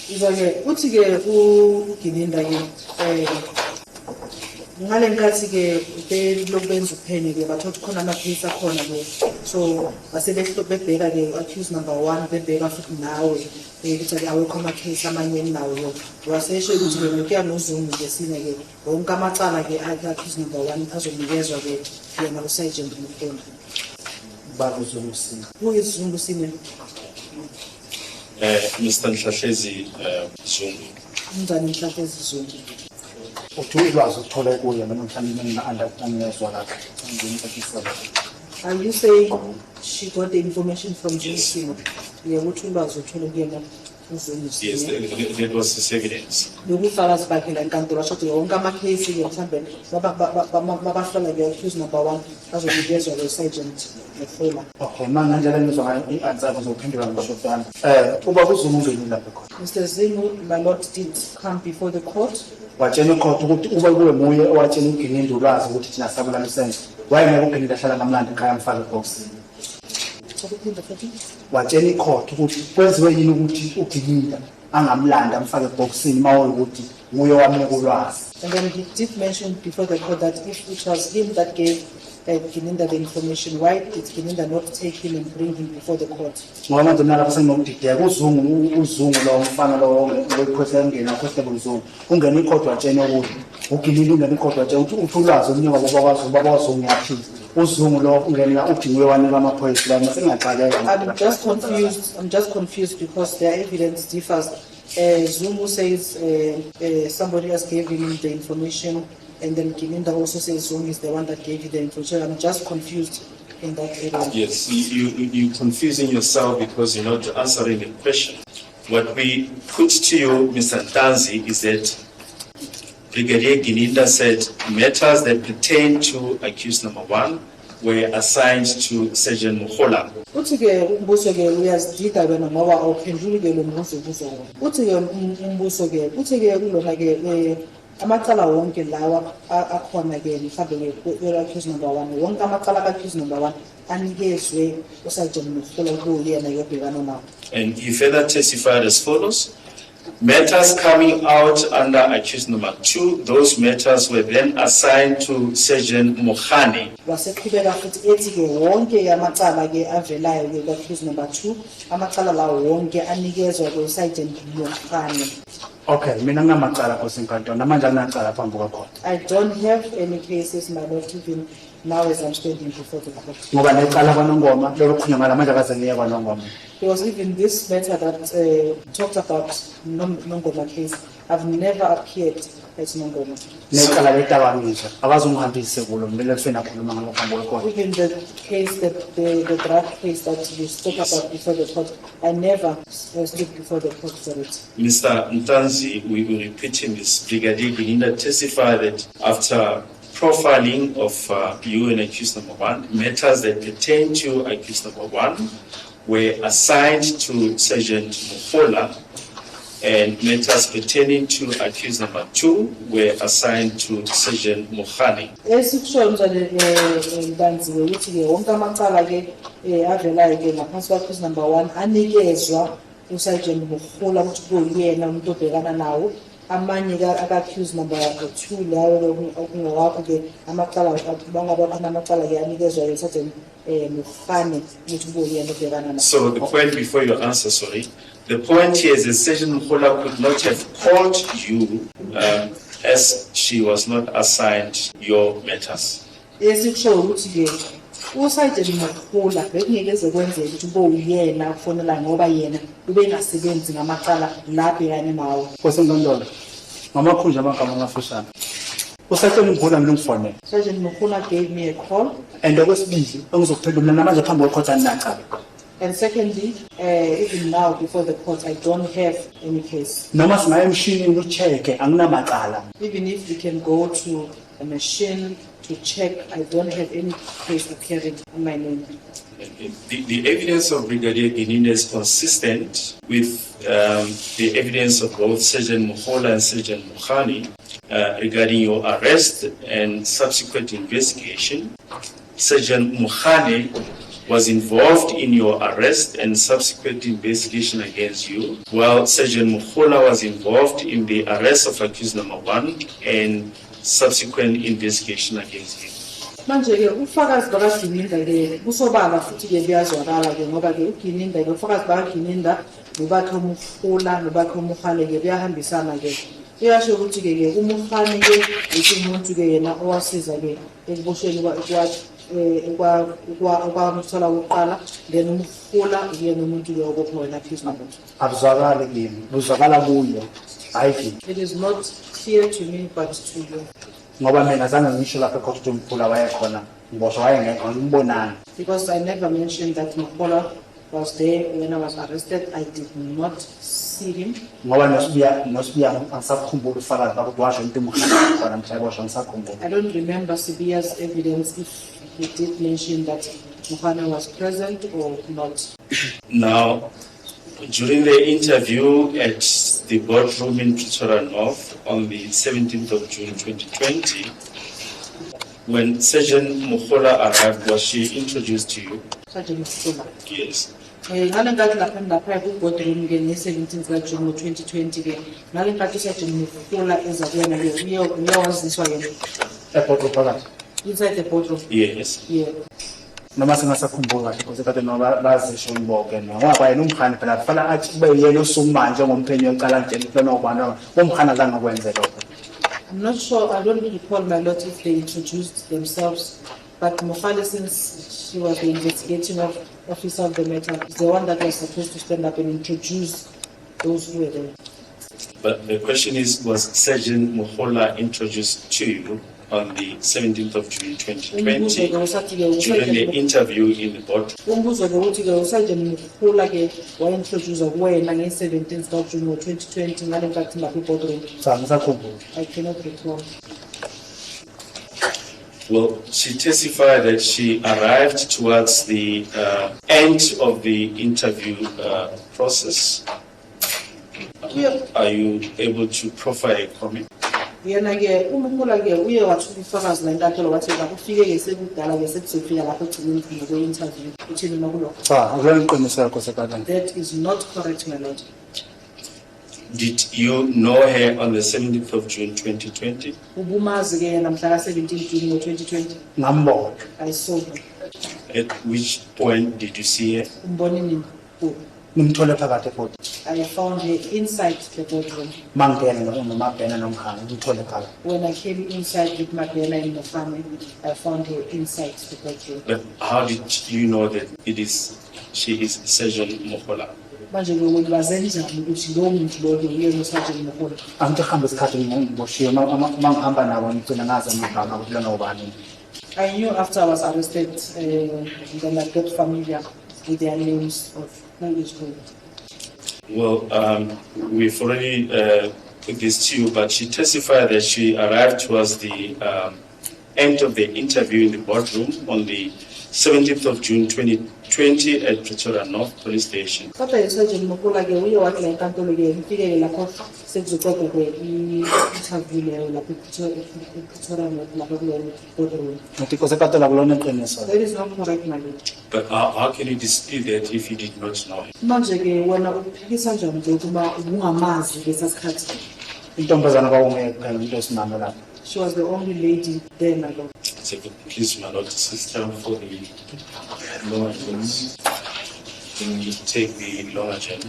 Izake uthi ke uGilinda ke ngale nkathi ke belokubenza uphenye ke bathola khona amaphilisi akhona ke so bebheka ke accused number 1 bebheka futhi nawe ukuthi awekho amaphilisi amanye nawo wasesho ukuthi ke kuya noZungu ngesine ke wonke amacala ke accused number 1 azonikezwa ke yena uSergeant Mkhona baba uZungu sini uZungu sini Mr. Nhlahlezi Zungu Mnzane Nhlahlezi Zungu uthi ulwazi uthola kuye mina mhlawumbe ngingezwa kahle ngiyimfakisela. Are you saying she got the information from Zungu? Yeah, uthi ulwazi uthola kuyena uZungu. Yes, that was his evidence. Lokufakazi bakhe la enkantolo asho ukuthi wonke amakhesi ke mhlambe babahlola ke accused number 1 azonikezwa ke Sergeant Mkhona. Okay, manje nje ngizwa i-answer ngizophendula ngishofana. Uba kuZungu ungeni lapha khona. Mr. Zungu, my lord did come before the court. Watshela icourt ukuthi uba kuwe muye owatshela uGilinda ulwazi ukuthi thina sabula lisense. Wayengeke uGilinda ahlala ngamlanda ekhaya mfaka eboxini. Watshela icourt ukuthi kwenziwe yini ukuthi uGilinda angamlanda amfake eboxini mawo ukuthi nguye wamnika ulwazi. And then he did mention before the court that if it was him that gave Gilinda the information, why did Gilinda not take him and bring him before the court? Ngoba manje nalapho senginokudideka uZungu lo mfana lo wekhwesa ngena constable uZungu ungena icourt watshena ukuthi uGilinda ungena icourt watshena ukuthi ulwazi olunika baba waZungu yaphila uZungu lo ungena uthi nguye wanika amaphoyisa la masengaxakeka. I'm just confused because their evidence differs. Zungu says somebody else gave him the information, and then Gilinda also says Zungu is the one that gave you the information. I'm just confused in that area. Yes, you're confusing yourself because you're not answering the question. What we put to you, Mr. Ntanzi, is that Brigadier Gilinda said matters that pertain to accused number 1 were assigned to Sergeant Mkhona. Uthi ke umbuso ke uyazidida wena ngoba awuphenduli ke lo mbuso uthi ke umbuso ke uthi ke kulona ke amacala wonke lawa akhona ke mhlawumbe ke accused number 1 wonke amacala ka accused number 1 anikezwe uSergeant Mkhona kuyena yobhekana nawo. And he further testified as follows: matters coming out under accused number 2, those matters were then assigned to Sergeant Mkhona. Waseqhubeka futhi ethi ke wonke amacala ke avelayo ke accused number 2 amacala lawo wonke anikezwa ke uSergeant Mkhona. Okay, mina nginamacala Nkosi enkantolo namanje anginacala phambi kwakhona. I don't have any cases, my lord, even now as I'm standing before the court. Ngoba necala kwaNongoma lokukhulunywa ngala manje akazengiye kwaNongoma. There was even this matter that talked about Nongoma case. I've never appeared at Nongoma. Necala letawangizwa abazongihambise kulo kumele kufena khuluma ngalo phambi kwakhona. Even the case that the drug case that you spoke about before the court, I never stood before the court for it. Mr. Ntanzi, we will repeat in this. Brigadier Gilinda testified that after profiling of you and accused number 1, matters that pertain to accused number 1 were assigned to Sergeant Mkhona, and matters pertaining to accused number 2 were assigned to Sergeant Mkhona. Esikusho mzane Ntanzi ukuthi ke wonke amacala ke avelayo ke ngaphansi kwa accused number 1 anikezwa uSergeant Mkhona ukuthi kuyena umuntu obhekana nawo. Amanye ka accused number 2 lawo okungowakho ke amacala bangabakhona amacala ke anikezwa uSergeant Mkhona ukuthi kuyena obhekana nawo. So the point before your answer, sorry, the point here is that Sergeant Mkhona could not have called you as she was not assigned your matters. Esikusho ukuthi ke uSergeant Mkhona bekungekeze kwenzeka ukuthi ube uyena ufonela ngoba yena ubengasebenzi ngamacala lapho yani nawo. Nkosi enkantolo ngamakhunja amagama amafushane. uSergeant Mkhona mina ngifonela. Sergeant Mkhona gave me a call. And okwesibili engizokuphendula namanje phambi kwecourt anginacala. And secondly, even now before the court, I don't have any case. Noma singaye emshinini ucheck anginamacala. Even if we can go to a machine to check, I don't have any case appearing in my name. The evidence of Brigadier Gilinda is consistent with the evidence of both Sergeant Mkhona and Sergeant Mkhona regarding your arrest and subsequent investigation. Sergeant Mkhona was involved in your arrest and subsequent investigation against you, while Sergeant Mukhola was involved in the arrest of accused number 1 and subsequent investigation against you. Manje ke ufakazi bakaGininda ke kusobala futhi ke buyazwakala ke ngoba ke uGininda ke ufakazi bakaGininda nobakhe uMkhula nobakhe uMkhane ke buyahambisana ke uyasho ukuthi ke uMkhane ke umuntu ke yena owasiza ke ekubosheni kwamthola oqala then uMkhula yena umuntu ke obopho wena phezulu manje Abuzwakali kimi, buzwakala kuyo. Hayi kimi. it is not clear to me but to you Ngoba mina zange ngisho lapha ukuthi uMkhula wayekhona. Ngibosho wayengekho ngimbonana. because I never mentioned that Mkhula was there when I was arrested. I did not see him. Ngoba nosbiya angisakukhumbula ufakazi ukuthi washo into emukhana khona mshayibosho ngisakukhumbula. I don't remember Sibiya's evidence if he did mention that Mukhana was present or not. Now, during the interview at the boardroom in Pretoria North on the 17th of June 2020, when Sergeant Mukhola arrived, was she introduced to you? Sergeant Mkhula. Yes. Ngale nkathi lapha ku-boardroom ke nge-17th kaJune 2020 ke ngale nkathi Sergeant Mkhula eza kuyena ke uyawaziswa yena Ephoto phakathi. inside the boardroom. Yes. Yeah. Noma singasakhumbula kahle ukuthi kade noma bazisho imboke ngoba yena uMkhane phela kufanele athi kube yena osumanje ngomphenyo ocala nje ufuna ukubana uMkhane azange kwenze lokho. I'm not sure, I don't recall my lot if they introduced themselves, but Mukhale, since she was the investigating officer of the matter, is the one that was supposed to stand up and introduce those who were there. But the question is, was Sergeant Mukhola introduced to you on the 17th of June 2020 during the interview in the boardroom? Umbuzo ke uthi ke uSergeant Mkhula ke waintroduce kuwena nge-17th of June 2020 ngale nkathi lapha boardroom. Sangisakhumbula. I cannot recall. Well, she testified that she arrived towards the end of the interview process. Yeah. Are you able to profile a comment? Yena ke uMkhula ke uye wathula ifakazi la enkantolo wathi ufike ke sekudala ke sekuzofika lapho egcineni kwe-interview. Uthini nokulokho? Cha, akuyiqiniso yakho sekade. That is not correct, my lord. Did you know her on the 17th of June 2020? Ubumazi ke yena mhla ka 17 June 2020. Ngambona. I saw him. At which point did you see her? Umbone nini? Ngimthole phakathi futhi. I found her inside the boardroom. Mangena nomabhena nomkhaya ngimthole phakathi. When I came inside with my Mabena and the family, I found her inside the boardroom. But how did you know that she is Sergeant Mukhola? Manje ke wenzazenjani ukuthi lo muntu lo uyena uSergeant Mkhula? Angithi hamba isikhathi ngiboshiwe mangihamba nabo ngicina ngazi amagama ukuthi lona ubani. I knew after I was arrested, then I got familiar with their names of who is who. Well, we've already put this to you, but she testified that she arrived towards the end of the interview in the boardroom on the 17th of June 2020 at Pretoria North Police Station. Kodwa iSergeant Mkhula ke uye wathi la enkantolo ke ngifike lapho sekuzoqoqwa ke i-interview leyo lapho ePretoria North lapho kuleyo boardroom. Ngithi kosekatela kulona iqiniso. That is not correct, my lord. But how can you dispute that if you did not know her? Manje ke wena uphikisa njani nje ukuba ungamazi lesasikhathi? Intombazana kwakungekho into esimame lapha. She was the only lady there, my lord. Second, please, my lord, this is time for the lower agenda. Can you take the lower agenda?